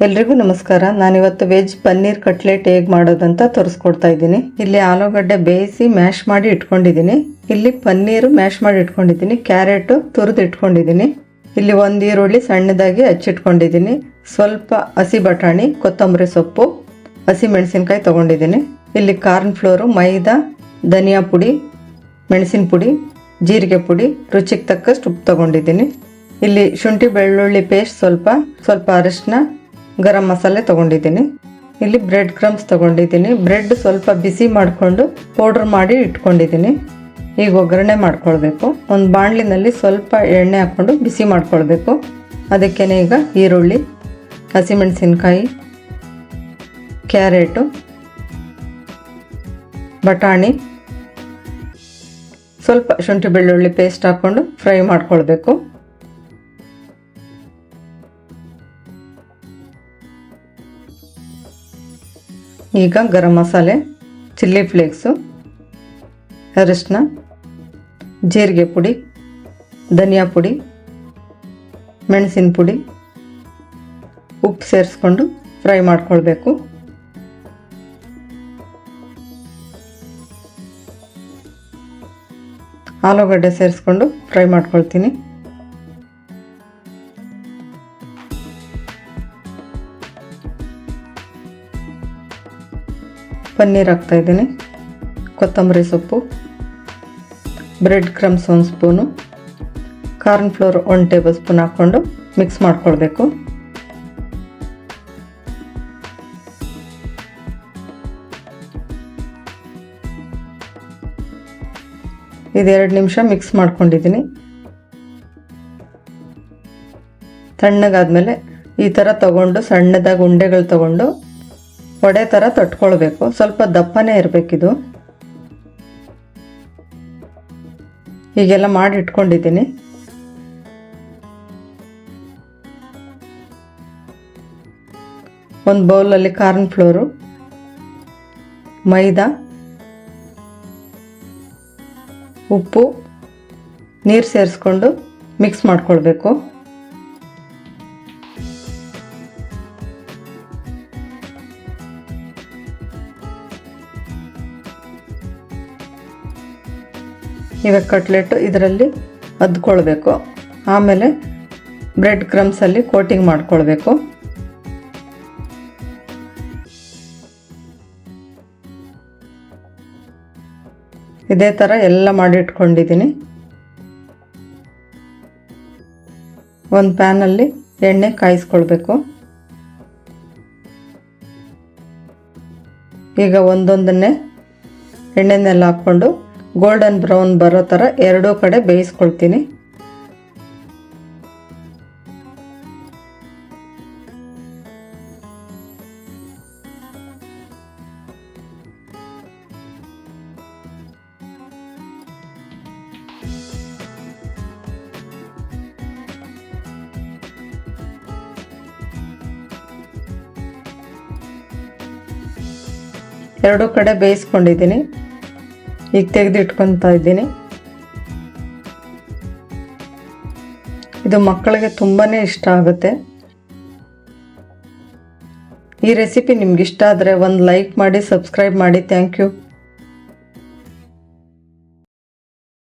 ಎಲ್ರಿಗೂ ನಮಸ್ಕಾರ. ನಾನಿವತ್ತು ವೆಜ್ ಪನ್ನೀರ್ ಕಟ್ಲೆಟ್ ಹೇಗೆ ಮಾಡೋದಂತ ತೋರಿಸ್ಕೊಡ್ತಾ ಇದ್ದೀನಿ. ಇಲ್ಲಿ ಆಲೂಗಡ್ಡೆ ಬೇಯಿಸಿ ಮ್ಯಾಶ್ ಮಾಡಿ ಇಟ್ಕೊಂಡಿದ್ದೀನಿ. ಇಲ್ಲಿ ಪನ್ನೀರು ಮ್ಯಾಶ್ ಮಾಡಿ ಇಟ್ಕೊಂಡಿದ್ದೀನಿ. ಕ್ಯಾರೆಟ್ ತುರಿದು ಇಟ್ಕೊಂಡಿದ್ದೀನಿ. ಇಲ್ಲಿ ಒಂದು ಈರುಳ್ಳಿ ಸಣ್ಣದಾಗಿ ಹಚ್ಚಿಟ್ಕೊಂಡಿದ್ದೀನಿ. ಸ್ವಲ್ಪ ಹಸಿ ಬಟಾಣಿ, ಕೊತ್ತಂಬರಿ ಸೊಪ್ಪು, ಹಸಿ ಮೆಣಸಿನ್ಕಾಯಿ ತೊಗೊಂಡಿದ್ದೀನಿ. ಇಲ್ಲಿ ಕಾರ್ನ್ ಫ್ಲೋರು, ಮೈದಾ, ಧನಿಯಾ ಪುಡಿ, ಮೆಣಸಿನ ಪುಡಿ, ಜೀರಿಗೆ ಪುಡಿ, ರುಚಿಗೆ ತಕ್ಕಷ್ಟು ಉಪ್ಪು ತೊಗೊಂಡಿದ್ದೀನಿ. ಇಲ್ಲಿ ಶುಂಠಿ ಬೆಳ್ಳುಳ್ಳಿ ಪೇಸ್ಟ್, ಸ್ವಲ್ಪ ಅರಿಶಿನ, ಗರಂ ಮಸಾಲೆ ತೊಗೊಂಡಿದ್ದೀನಿ. ಇಲ್ಲಿ ಬ್ರೆಡ್ ಕ್ರಮ್ಸ್ ತೊಗೊಂಡಿದ್ದೀನಿ. ಬ್ರೆಡ್ ಸ್ವಲ್ಪ ಬಿಸಿ ಮಾಡಿಕೊಂಡು ಪೌಡ್ರ್ ಮಾಡಿ ಇಟ್ಕೊಂಡಿದ್ದೀನಿ. ಈಗ ಒಗ್ಗರಣೆ ಮಾಡ್ಕೊಳ್ಬೇಕು. ಒಂದು ಬಾಣಲಿನಲ್ಲಿ ಸ್ವಲ್ಪ ಎಣ್ಣೆ ಹಾಕ್ಕೊಂಡು ಬಿಸಿ ಮಾಡ್ಕೊಳ್ಬೇಕು. ಅದಕ್ಕೇ ಈಗ ಈರುಳ್ಳಿ, ಹಸಿಮೆಣಸಿನ್ಕಾಯಿ, ಕ್ಯಾರೆಟು, ಬಟಾಣಿ, ಸ್ವಲ್ಪ ಶುಂಠಿ ಬೆಳ್ಳುಳ್ಳಿ ಪೇಸ್ಟ್ ಹಾಕ್ಕೊಂಡು ಫ್ರೈ ಮಾಡ್ಕೊಳ್ಬೇಕು. ಈಗ ಗರಂ ಮಸಾಲೆ, ಚಿಲ್ಲಿ ಫ್ಲೇಕ್ಸು, ಅರಿಶಿನ, ಜೀರಿಗೆ ಪುಡಿ, ಧನಿಯಾ ಪುಡಿ, ಮೆಣಸಿನ ಪುಡಿ, ಉಪ್ಪು ಸೇರಿಸ್ಕೊಂಡು ಫ್ರೈ ಮಾಡ್ಕೊಳ್ಬೇಕು. ಆಲೂಗಡ್ಡೆ ಸೇರಿಸ್ಕೊಂಡು ಫ್ರೈ ಮಾಡ್ಕೊಳ್ತೀನಿ. ಪನ್ನೀರ್ ಹಾಕ್ತಾಯಿದ್ದೀನಿ. ಕೊತ್ತಂಬರಿ ಸೊಪ್ಪು, bread crumbs 1 spoon, corn flour 1 table spoon ಹಾಕ್ಕೊಂಡು ಮಿಕ್ಸ್ ಮಾಡ್ಕೊಳ್ಬೇಕು. ಇದು 2 ನಿಮಿಷ ಮಿಕ್ಸ್ ಮಾಡ್ಕೊಂಡಿದ್ದೀನಿ. ತಣ್ಣಗಾದ್ಮೇಲೆ ಈ ಥರ ತಗೊಂಡು ಸಣ್ಣದಾಗಿ ಉಂಡೆಗಳು ತಗೊಂಡು ವಡೆ ಥರ ತಟ್ಕೊಳ್ಬೇಕು. ಸ್ವಲ್ಪ ದಪ್ಪನೇ ಇರಬೇಕಿದು. ಹೀಗೆಲ್ಲ ಮಾಡಿ ಇಟ್ಕೊಂಡಿದ್ದೀನಿ. ಒಂದು ಬೌಲಲ್ಲಿ ಕಾರ್ನ್ ಫ್ಲೋರು, ಮೈದಾ, ಉಪ್ಪು, ನೀರು ಸೇರಿಸ್ಕೊಂಡು ಮಿಕ್ಸ್ ಮಾಡ್ಕೊಳ್ಬೇಕು. ಇವಾಗ ಕಟ್ಲೆಟ್ ಇದರಲ್ಲಿ ಅದ್ಕೊಳ್ಬೇಕು. ಆಮೇಲೆ ಬ್ರೆಡ್ ಕ್ರಮ್ಸಲ್ಲಿ ಕೋಟಿಂಗ್ ಮಾಡ್ಕೊಳ್ಬೇಕು. ಇದೇ ಥರ ಎಲ್ಲ ಮಾಡಿ ಇಟ್ಕೊಂಡಿದ್ದೀನಿ. ಒಂದು ಪ್ಯಾನಲ್ಲಿ ಎಣ್ಣೆ ಕಾಯಿಸ್ಕೊಳ್ಬೇಕು. ಈಗ ಒಂದೊಂದನ್ನೇ ಎಣ್ಣೆನೆಲ್ಲ ಹಾಕ್ಕೊಂಡು ಗೋಲ್ಡನ್ ಬ್ರೌನ್ ಬರೋ ಥರ ಎರಡೂ ಕಡೆ ಬೇಯಿಸ್ಕೊಳ್ತೀನಿ. ಎರಡೂ ಕಡೆ ಬೇಯಿಸ್ಕೊಂಡಿದ್ದೀನಿ. ಈಗ ತೆಗೆದು ಇಟ್ಕೊತಾ ಇದ್ದೀನಿ. ಇದು ಮಕ್ಕಳಿಗೆ ತುಂಬಾ ಇಷ್ಟ ಆಗುತ್ತೆ. ಈ ರೆಸಿಪಿ ನಿಮ್ಗೆ ಇಷ್ಟ ಆದರೆ ಒಂದು ಲೈಕ್ ಮಾಡಿ, ಸಬ್ಸ್ಕ್ರೈಬ್ ಮಾಡಿ. Thank you.